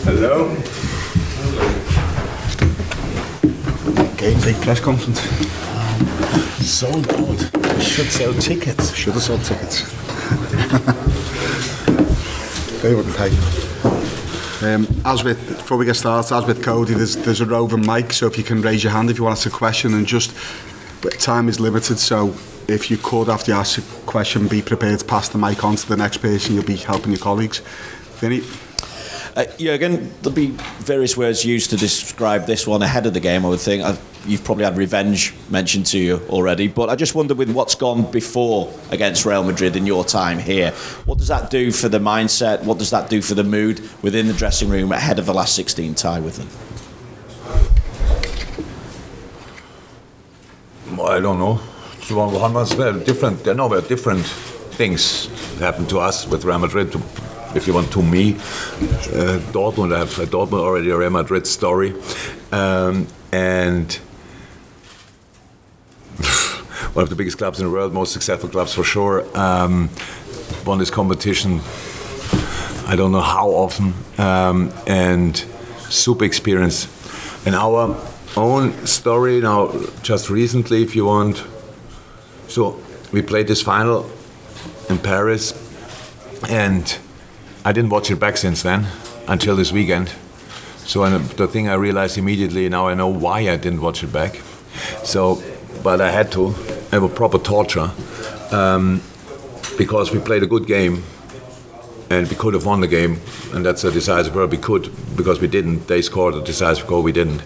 Hello. Okay, big press conference. Sold out. Should sell tickets. Should have sold tickets. They wouldn't pay. Before we get started, as with Cody, there's a roving mic, so if you can raise your hand if you want to ask a question, and just time is limited, so if you could, after you ask a question, be prepared to pass the mic on to the next person. You'll be helping your colleagues. Vinny? Jurgen, there'll be various words used to describe this one ahead of the game, I would think. You've probably had revenge mentioned to you already, but I just wonder, with what's gone before against Real Madrid in your time here, what does that do for the mindset? What does that do for the mood within the dressing room ahead of the last 16 tie with them? Well, I don't know. Very different things happened to us with Real Madrid. If you want to me, Dortmund already a Real Madrid story, and one of the biggest clubs in the world, most successful clubs for sure. Won this competition, I don't know how often, and super experience. And our own story now, just recently, if you want. So we played this final in Paris, and I didn't watch it back since then, until this weekend. So the thing I realized immediately, now I know why I didn't watch it back. So, but I had to. It was proper torture, because we played a good game, and we could have won the game, and that's a decisive word. We could, because we didn't. They scored a decisive goal, we didn't,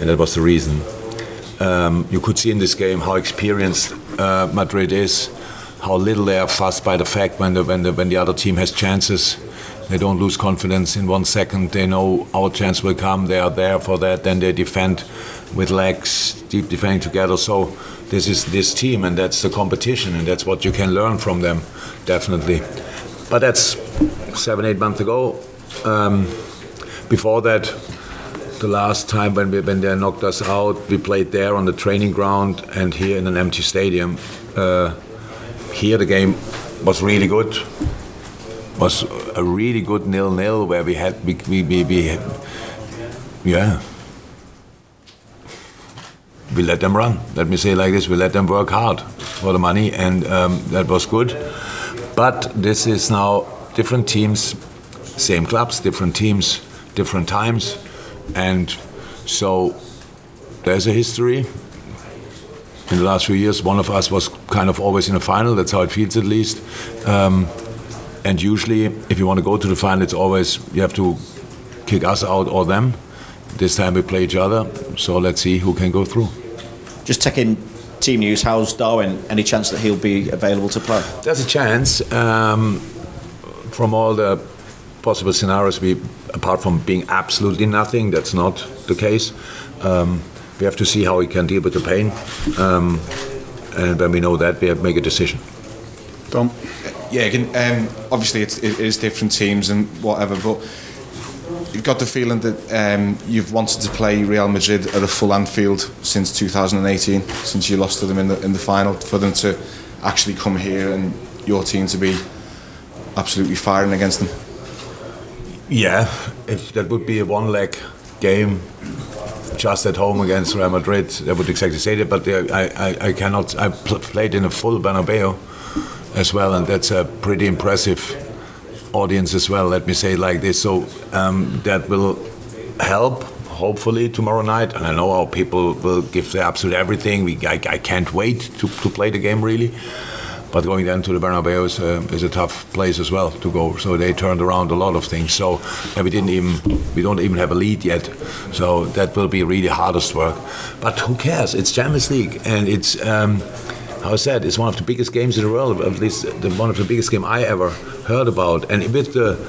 and that was the reason. You could see in this game how experienced Madrid is, how little they are fussed by the fact when the other team has chances. They don't lose confidence in 1 second. They know our chance will come. They are there for that. Then they defend with legs, deep defending together. So this is this team, and that's the competition, and that's what you can learn from them, definitely. But that's 7-8 months ago. Before that, the last time when they knocked us out, we played there on the training ground and here in an empty stadium. Here the game was really good. Was a really good 0-0 where we let them run. Let me say it like this: we let them work hard for the money, and that was good. But this is now different teams, same clubs, different teams, different times, and so there's a history. In the last few years, one of us was kind of always in a final. That's how it feels, at least. And usually, if you want to go to the final, it's always you have to kick us out or them. This time we play each other, so let's see who can go through. Just taking team news, how's Darwin? Any chance that he'll be available to play? There's a chance. From all the possible scenarios, apart from being absolutely nothing, that's not the case. We have to see how he can deal with the pain, and when we know that, we have to make a decision. Tom? Yeah, obviously it is different teams and whatever, but you've got the feeling that you've wanted to play Real Madrid at a full Anfield since 2018, since you lost to them in the final, for them to actually come here and your team to be absolutely firing against them. Yeah, if that would be a one-leg game, just at home against Real Madrid, I would exactly say that. But I cannot. I played in a full Bernabeu as well, and that's a pretty impressive audience as well. Let me say it like this. So that will help, hopefully, tomorrow night. And I know our people will give their absolute everything. I can't wait to play the game, really. But going then to the Bernabeu is a tough place as well to go. So they turned around a lot of things. So we don't even have a lead yet. So that will be really hardest work. But who cares? It's Champions League, and it's how I said, it's one of the biggest games in the world. At least one of the biggest game I ever heard about. And with the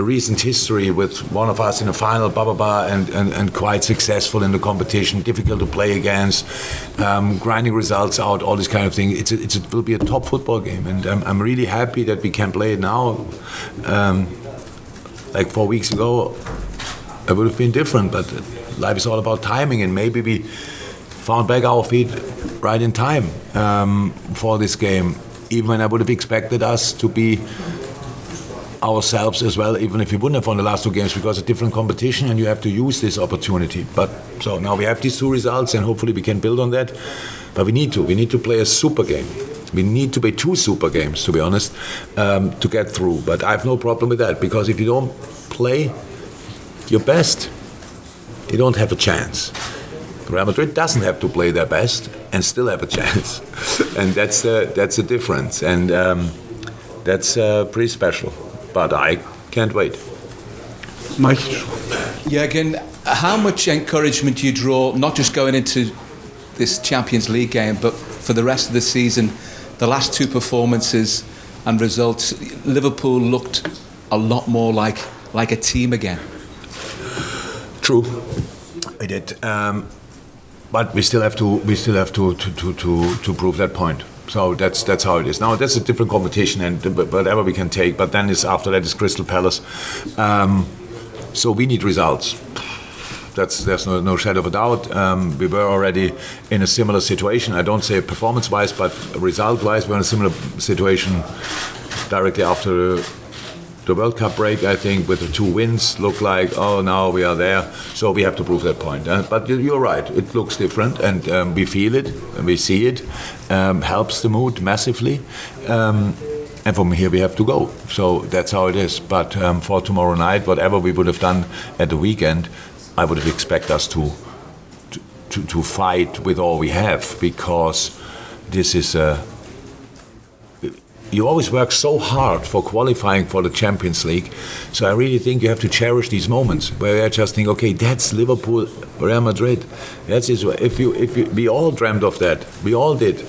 recent history with one of us in the final, and quite successful in the competition, difficult to play against, grinding results out, all this kind of thing. It will be a top football game, and I'm really happy that we can play it now. Like 4 weeks ago, it would have been different, but life is all about timing, and maybe we found back our feet right in time for this game, even when I would have expected us to be ourselves as well, even if we wouldn't have won the last 2 games, because it's a different competition and you have to use this opportunity. But so now we have these 2 results and hopefully we can build on that. But we need to play a super game. We need to play 2 super games, to be honest, to get through. But I have no problem with that, because if you don't play your best, you don't have a chance. Real Madrid doesn't have to play their best and still have a chance, and that's the difference, and that's pretty special. But I can't wait. Mike? Jurgen, how much encouragement do you draw, not just going into this Champions League game, but for the rest of the season? The last 2 performances and results, Liverpool looked a lot more like a team again. True, I did, but we still have to prove that point. So that's how it is. Now that's a different competition, and whatever we can take. But then after that is Crystal Palace. So we need results. There's no shadow of a doubt. We were already in a similar situation. I don't say performance-wise, but result-wise, we're in a similar situation directly after the World Cup break, I think, with the 2 wins. Look like, oh, now we are there. So we have to prove that point. But you're right, it looks different, and we feel it, and we see it. Helps the mood massively. And from here we have to go. So that's how it is. But for tomorrow night, whatever we would have done at the weekend, I would have expected us to fight with all we have, because this is you always work so hard for qualifying for the Champions League. So I really think you have to cherish these moments where I just think, okay, that's Liverpool, Real Madrid. That's it. We all dreamt of that. We all did,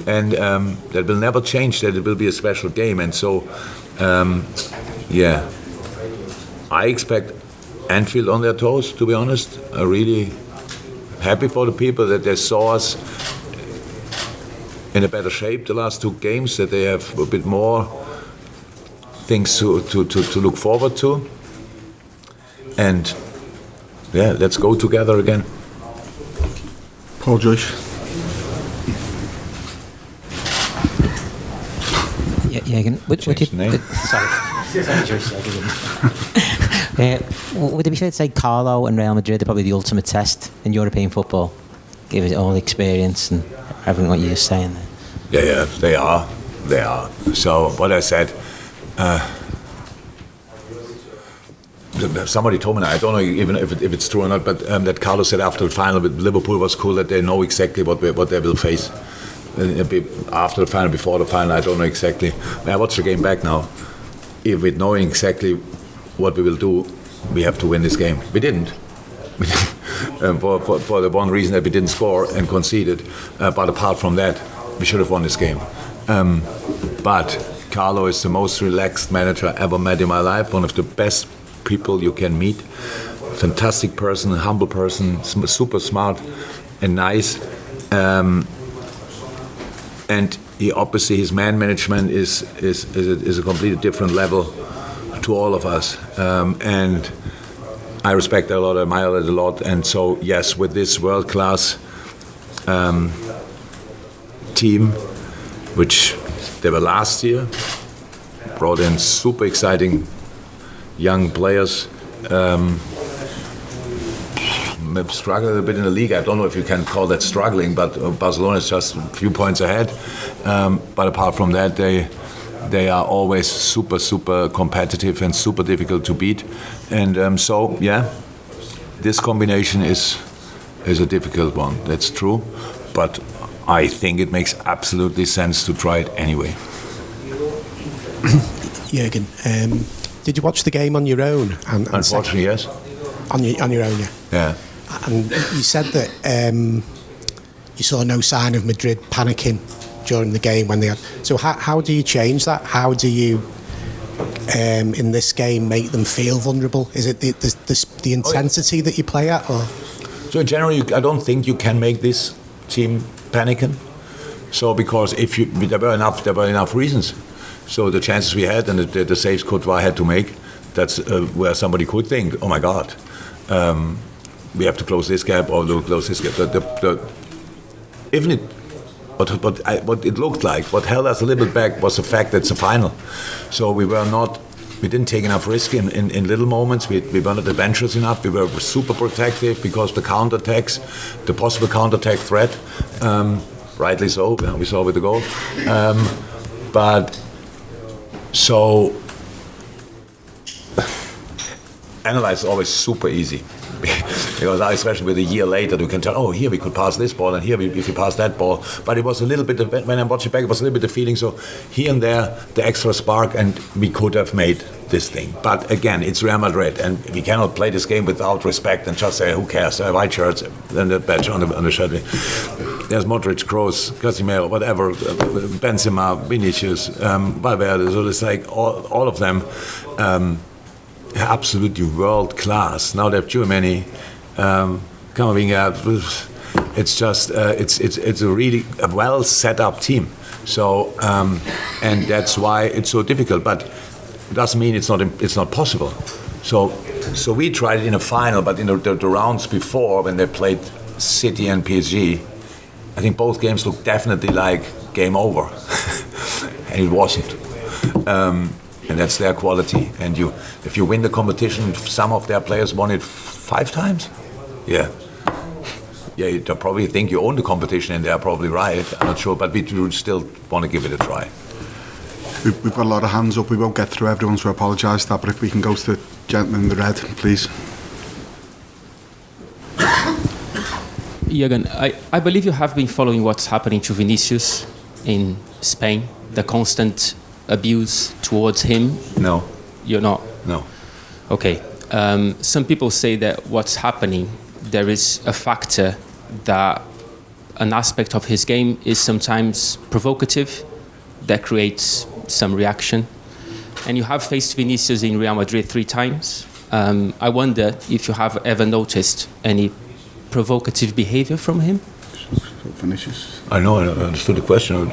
and that will never change. That it will be a special game, and so I expect Anfield on their toes, to be honest. I'm really happy for the people that they saw us in a better shape the last 2 games, that they have a bit more things to look forward to. And let's go together again. Paul Joyce. Jurgen, would you... Sorry. Would it be fair to say Carlo and Real Madrid are probably the ultimate test in European football? Give it all the experience and everything what you're just saying there. Yeah, they are. So what I said, somebody told me, I don't know even if it's true or not, but that Carlo said after the final with Liverpool was cool, that they know exactly what they will face. After the final, before the final, I don't know exactly. I watched the game back now. If with knowing exactly what we will do, we have to win this game. We didn't. For the one reason that we didn't score and conceded. But apart from that, we should have won this game. But Carlo is the most relaxed manager I ever met in my life. One of the best people you can meet. Fantastic person, humble person, super smart and nice. And obviously his man management is a completely different level to all of us. And I respect that a lot, I admire it a lot. And so, yes, with this world-class team, which they were last year, brought in super exciting young players, struggled a bit in the league. I don't know if you can call that struggling, but Barcelona is just a few points ahead. But apart from that, they are always super competitive and super difficult to beat. And so, this combination is a difficult one. That's true. But I think it makes absolutely sense to try it anyway. Jurgen, did you watch the game on your own? Unfortunately, yes. On your own, yeah. Yeah. And you said that you saw no sign of Madrid panicking during the game when they had. So how do you change that? How do you, in this game, make them feel vulnerable? Is it the intensity that you play at, or? So in general, I don't think you can make this team panicking. So because there were enough reasons. So the chances we had and the saves Courtois had to make, that's where somebody could think, oh my God. We have to close this gap or close this gap. Even what it looked like, what held us a little bit back was the fact that it's a final. So we were not we didn't take enough risk in little moments. We were not adventurous enough. We were super protective because the counterattacks, the possible counterattack threat, rightly so, we saw with the goal. But so analyze is always super easy. Because now, especially with a year later, you can tell, oh, here we could pass this ball, and here if we pass that ball. But it was a little bit, when I watched it back, it was a little bit of feeling. So here and there, the extra spark, and we could have made this thing. But again, it's Real Madrid, and we cannot play this game without respect and just say, who cares? White shirts, then the badge on the shirt. There's Modric, Kroos, Casemiro, whatever, Benzema, Vinicius, Valverde. So it's like all of them. Absolutely world class. Now they have Germany coming out. It's just it's a really well set up team. So and that's why it's so difficult. But it doesn't mean it's not possible. So we tried it in a final, but in the rounds before when they played City and PSG, I think both games looked definitely like game over, and it wasn't. And that's their quality. And if you win the competition, some of their players won it 5 times. Yeah, you probably think you own the competition, and they're probably right. I'm not sure, but we do still want to give it a try. We've got a lot of hands up. We won't get through everyone, so I apologise for that. But if we can go to the gentleman in the red, please. Jurgen, I believe you have been following what's happening to Vinicius in Spain, the constant abuse towards him. No. You're not? No. Okay. Some people say that what's happening, there is a factor that an aspect of his game is sometimes provocative, that creates some reaction. And you have faced Vinicius in Real Madrid 3 times. I wonder if you have ever noticed any provocative behavior from him? Vinicius. I know, I understood the question.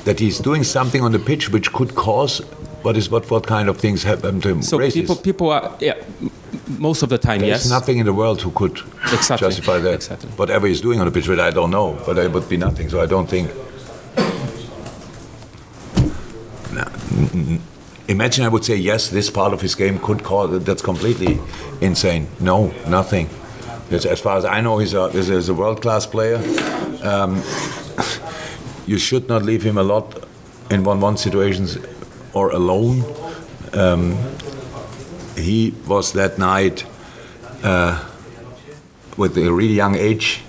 That he's doing something on the pitch which could cause what kind of things happen to him? So people are most of the time. There's yes. nothing in the world who could justify that. Exactly. Whatever he's doing on the pitch, but I don't know. But it would be nothing. So I don't think. Imagine I would say yes, this part of his game could cause. That's completely insane. No, nothing. As far as I know, he's a world-class player. You should not leave him a lot in 1-1 situations or alone. He was that night with a really young age.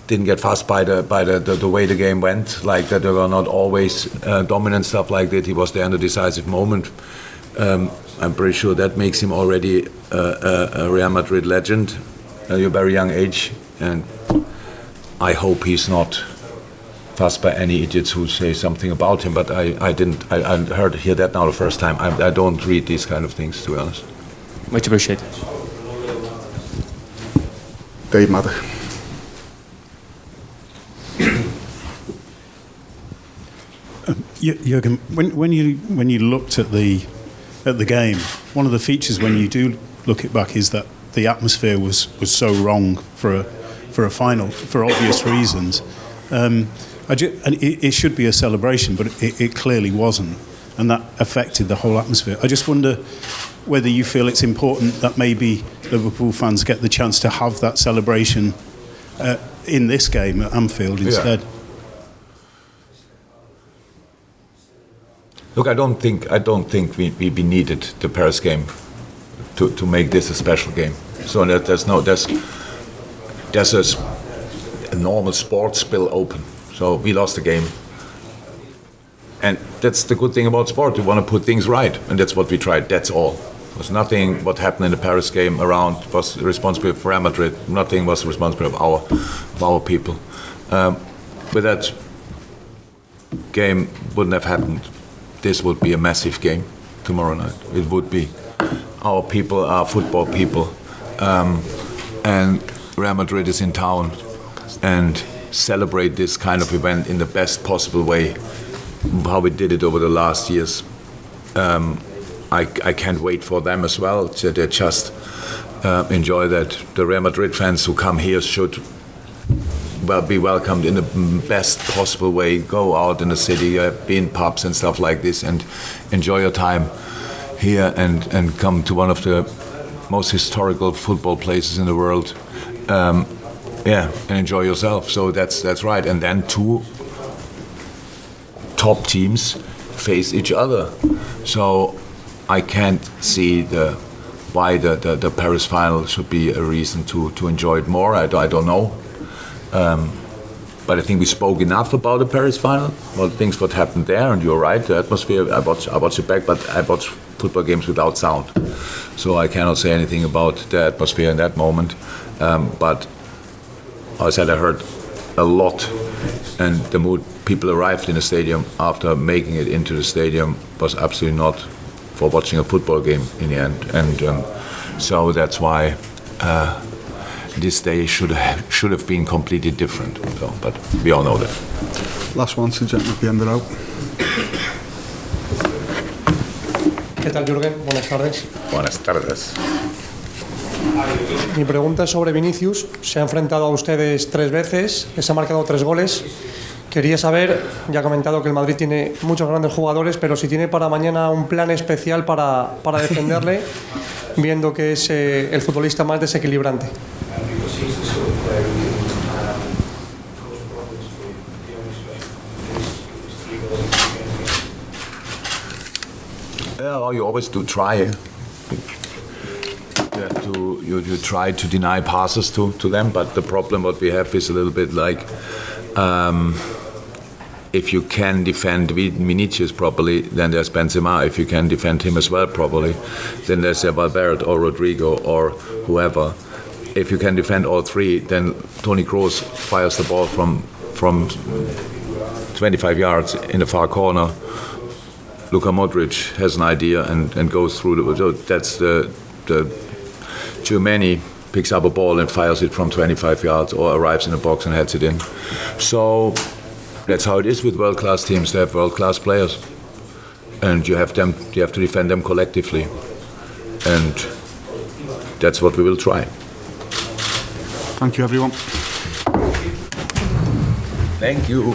Didn't get fussed by the way the game went. Like that, they were not always dominant stuff like that. He was there in the decisive moment. I'm pretty sure that makes him already a Real Madrid legend at a very young age, and I hope he's not fussed by any idiots who say something about him. But I hear that now the first time. I don't read these kind of things, to be honest. Much appreciated. Dave Maddock. Jurgen, when you looked at the game, one of the features when you do look it back is that the atmosphere was so wrong for a final for obvious reasons. And it should be a celebration, but it clearly wasn't, and that affected the whole atmosphere. I just wonder whether you feel it's important that maybe Liverpool fans get the chance to have that celebration in this game at Anfield instead. Yeah. Look, I don't think we needed the Paris game to make this a special game. So there's a normal sports spill open. So we lost the game, and that's the good thing about sport. We want to put things right, and that's what we tried. That's all. There's nothing what happened in the Paris game around was responsible for Real Madrid. Nothing was responsible of our people. With that game wouldn't have happened. This would be a massive game tomorrow night. It would be. Our people are football people, and Real Madrid is in town, and celebrate this kind of event in the best possible way, how we did it over the last years. I can't wait for them as well. They just enjoy that. The Real Madrid fans who come here should be welcomed in the best possible way. Go out in the city, be in pubs and stuff like this, and enjoy your time here, and come to one of the most historical football places in the world. And enjoy yourself. So that's right. And then two top teams face each other. So I can't see why the Paris final should be a reason to enjoy it more. I don't know. But I think we spoke enough about the Paris final, well, things what happened there, and you're right, the atmosphere, I watch it back, but I watch football games without sound. So I cannot say anything about the atmosphere in that moment. But as I said, I heard a lot, and the mood people arrived in the stadium after making it into the stadium was absolutely not for watching a football game in the end. And so that's why this day should have been completely different. So, but we all know that. Last one, to gentleman at the end of the row. ¿Qué tal, Jurgen? Buenas tardes. Buenas tardes. Mi pregunta es sobre Vinicius. Se ha enfrentado a ustedes 3 veces, les ha marcado 3 goles. Quería saber, ya ha comentado que el Madrid tiene muchos grandes jugadores, pero si tiene para mañana un plan especial para defenderle, viendo que es el futbolista más desequilibrante. Well, you always do try. You try to deny passes to them, but the problem what we have is a little bit like if you can defend Vinicius properly, then there's Benzema. If you can defend him as well properly, then there's Valverde or Rodrigo or whoever. If you can defend all three, then Toni Kroos fires the ball from 25 yards in the far corner. Luka Modric has an idea and goes through the. So that's the Tchouaméni picks up a ball and fires it from 25 yards or arrives in the box and heads it in. So that's how it is with world-class teams. They have world-class players, and you have to defend them collectively, and that's what we will try. Thank you, everyone. Thank you.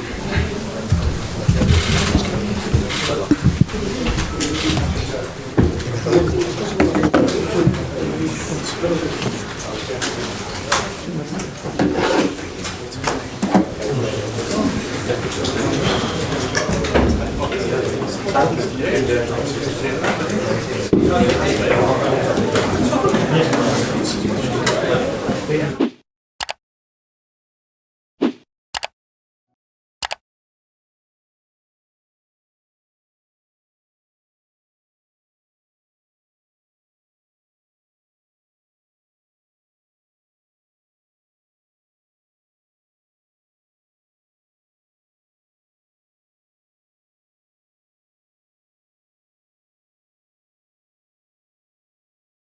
Gracias.